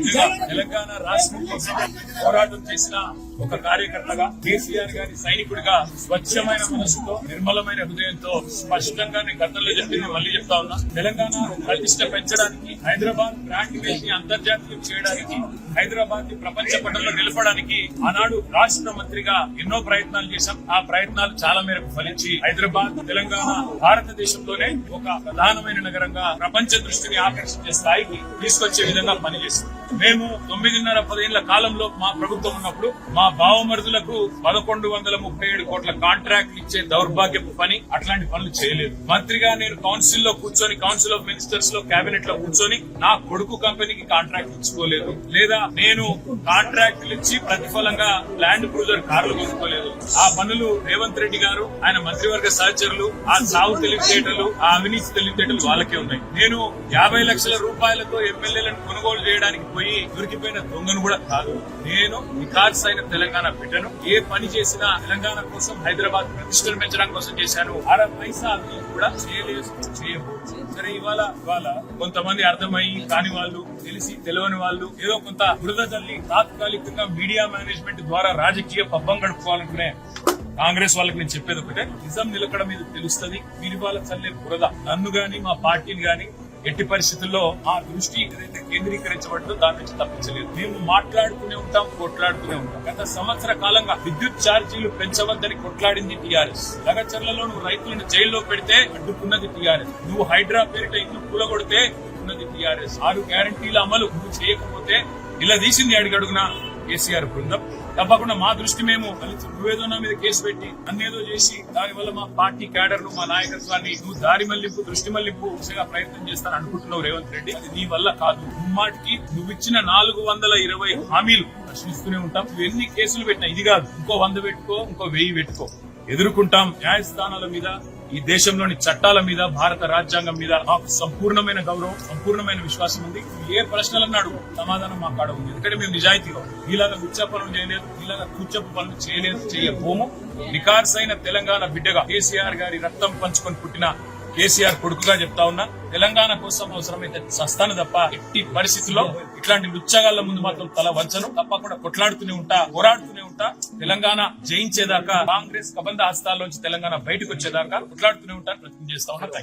బిడ్డగా తెలంగాణ రాష్ట్రం కోసం పోరాటం చేసిన ఒక కార్యకర్తగా, కేసీఆర్ గారి సైనికుడిగా స్వచ్ఛమైన మనసుతో నిర్మలమైన హృదయంతో స్పష్టంగా నేను గతంలో చెప్పింది మళ్ళీ చెప్తా ఉన్నా. తెలంగాణ ప్రతిష్ట పెంచడానికి, హైదరాబాద్ బ్రాండ్ ఇమేజ్ ని అంతర్జాతీయం చేయడానికి, హైదరాబాద్ ని ప్రపంచ పటంలో నిలపడానికి ఆనాడు రాష్ట్ర మంత్రిగా ఎన్నో ప్రయత్నాలు చేశాం. ఆ ప్రయత్నాలు చాలా మేరకు ఫలించి హైదరాబాద్, తెలంగాణ భారతదేశంలోనే ఒక ప్రధానమైన నగరంగా ప్రపంచ దృష్టిని ఆకర్షించే స్థాయికి తీసుకొచ్చే విధంగా పనిచేస్తాం. మేము 9.5-10 ఏళ్ల కాలంలో మా ప్రభుత్వం ఉన్నప్పుడు మా బావమరుదులకు 1137 కోట్ల కాంట్రాక్ట్ ఇచ్చే దౌర్భాగ్యపు పని, అట్లాంటి పనులు చేయలేదు. మంత్రిగా నేను కౌన్సిల్ లో కూర్చొని, కౌన్సిల్ ఆఫ్ మినిస్టర్స్ లో, కేబినెట్ లో కూర్చొని నా కొడుకు కంపెనీకి కాంట్రాక్ట్ ఇచ్చుకోలేదు, లేదా నేను కాంట్రాక్టులు ఇచ్చి ప్రతిఫలంగా ల్యాండ్ క్రూజర్ కార్లు కొనుక్కోలేదు. ఆ పనులు రేవంత్ రెడ్డి గారు, ఆయన మంత్రివర్గ సహచరులు, ఆ సాగు తెలివితేటలు, ఆ అవినీతి తెలివితేటలు వాళ్ళకే ఉన్నాయి. నేను 50 లక్షల రూపాయలతో ఎమ్మెల్యేలను కొనుగోలు చేయడానికి పోయి దొరికిపోయిన దొంగను కూడా కాదు. నేను వికాస్ అయిన తెలంగాణ బిడ్డను. ఏ పని చేసినా తెలంగాణ కోసం, హైదరాబాద్ ప్రతిష్టను పెంచడానికి కోసం చేశాను. 60 పైసా అభివృద్ధి కూడా చేయబోదు. సరే, ఇవాళ కొంతమంది అర్థమయ్యి కాని వాళ్ళు, తెలిసి తెలియని వాళ్ళు ఏదో కొంత బురద తల్లి తాత్కాలికంగా మీడియా మేనేజ్మెంట్ ద్వారా రాజకీయ పబ్బం గడుపుకోవాలనుకునే కాంగ్రెస్ వాళ్ళకి నేను చెప్పేది ఒకటే, నిజం నిలకడ మీద తెలుస్తుంది. మీరు ఇవాళ చల్లే బురద నన్ను గాని, మా పార్టీని గాని ఎట్టి పరిస్థితుల్లో ఆ దృష్టి ఏదైతే కేంద్రీకరించబడిందో దాని నుంచి తప్పించలేదు. మేము మాట్లాడుతూనే ఉంటాం, కొట్లాడుతూనే ఉంటాం. గత సంవత్సర కాలంగా విద్యుత్ ఛార్జీలు పెంచవద్దని కొట్లాడింది టీఆర్ఎస్. లగచర్లలో నువ్వు రైతులను జైల్లో పెడితే అడ్డుకున్నది టీఆర్ఎస్. నువ్వు హైడ్రా పేరిట ఇల్లు కూలగొడితే అడ్డుకున్నది టీఆర్ఎస్. 6 గ్యారంటీల అమలు నువ్వు చేయకపోతే ఇలా తీసింది అడుగడుగునా కేసీఆర్ బృందం. తప్పకుండా మా దృష్టి మేము నువ్వేదో నా మీద కేసు పెట్టి అన్నేదో చేసి దానివల్ల మా పార్టీ క్యాడర్ ను, మా నాయకత్వాన్ని నువ్వు దారి మళ్లింపు, దృష్టి మళ్లింపు దిశగా ప్రయత్నం చేస్తాను అనుకుంటున్నావు రేవంత్ రెడ్డి. అది నీ వల్ల కాదు. ముమ్మాటికి నువ్వు ఇచ్చిన 420 హామీలు ప్రశ్నిస్తూనే ఉంటాం. నువ్వు ఎన్ని కేసులు పెట్టినా ఇది కాదు, ఇంకో 100 పెట్టుకో, ఇంకో 1000 పెట్టుకో, ఎదుర్కొంటాం. న్యాయస్థానాల మీద, ఈ దేశంలోని చట్టాల మీద, భారత రాజ్యాంగం మీద మాకు సంపూర్ణమైన గౌరవం, సంపూర్ణమైన విశ్వాసం ఉంది. ఏ ప్రశ్నలన్నా అడుగు, సమాధానం మా కాడ ఉంది. ఎందుకంటే మేము నిజాయితీగా ఇలాగా విచ్చ పనులు చేయలేదు, ఇలాగా కూర్చొప్పు పనులు చేయలేదు, చేయబోము. నికార్సైన తెలంగాణ బిడ్డగా, కేసీఆర్ గారి రక్తం పంచుకొని పుట్టిన కేసీఆర్ కొడుకుగా చెప్తా ఉన్నా, తెలంగాణ కోసం అవసరమైతే చస్తాను తప్ప ఎట్టి పరిస్థితుల్లో ఇట్లాంటి లుచ్చగాళ్ల ముందు మాత్రం తల వంచను. తప్పకుండా కొట్లాడుతూనే ఉంటా, పోరాడుతూనే ఉంటా. తెలంగాణ జయించేదాకా, కాంగ్రెస్ కబంధ హస్తాల్లోంచి తెలంగాణ బయటకు వచ్చేదాకా కొట్లాడుతూనే ఉంటాను, ప్రయత్నం చేస్తా ఉన్నా.